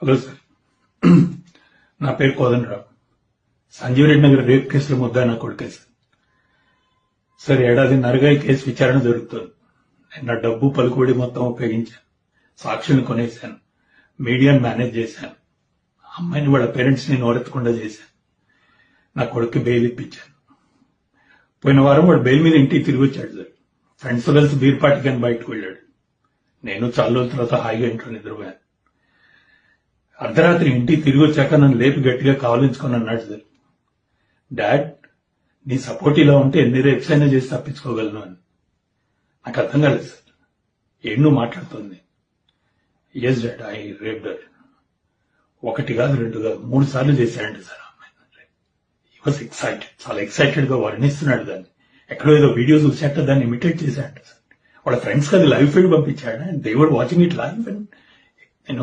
Hello sir, నా పేరు Kodanda Rao. Sanjeev Reddy Nagar rape కేసులో ముద్దా నా కొడుకే సార్. ఏడాదిన్నరగా ఈ కేసు విచారణ జరుగుతుంది. నేను నా డబ్బు పలుకుబడి మొత్తం ఉపయోగించాను. సాక్షుల్ని కొనేశాను, మీడియాను మేనేజ్ చేశాను, అమ్మాయిని వాళ్ళ పేరెంట్స్ ని నోరెత్తకుండా చేశాను. నా కొడుక్కి బెయిల్ ఇప్పించాను. పోయిన వారం వాడు బెయిల్ మీద ఇంటికి తిరిగి వచ్చాడు సార్. ఫ్రెండ్స్ కలిసి బీర్ పార్టీకి అని బయటకు వెళ్ళాడు. నేను చాలా రోజుల తర్వాత హాయిగా ఇంట్లో నిద్రపోయాను. అర్ధరాత్రి ఇంటికి తిరిగి వచ్చాక నన్ను లేపి గట్టిగా కావలించుకొని అన్నాడు సార్, డాడ్, నీ సపోర్ట్ ఇలా ఉంటే ఎన్ని రేప్స్ అయినా చేసి తప్పించుకోగలను అని. నాకు అర్థం కాలేదు సార్. ఏం నువ్వు మాట్లాడుతుంది? Yes dad, I rape dad. ఒకటి కాదు, రెండు కాదు, 3 సార్లు చేశాడంట సార్. హీ వాజ్ ఎక్సైటెడ్, చాలా ఎక్సైటెడ్ గా వర్ణిస్తున్నాడు దాన్ని. ఎక్కడో ఏదో వీడియో చూసాట, దాన్ని ఇమిటేట్ చేశాడంట సార్. వాళ్ళ ఫ్రెండ్స్ కి అది లైవ్ ఫీడ్ పంపించాడు. They were watching it live and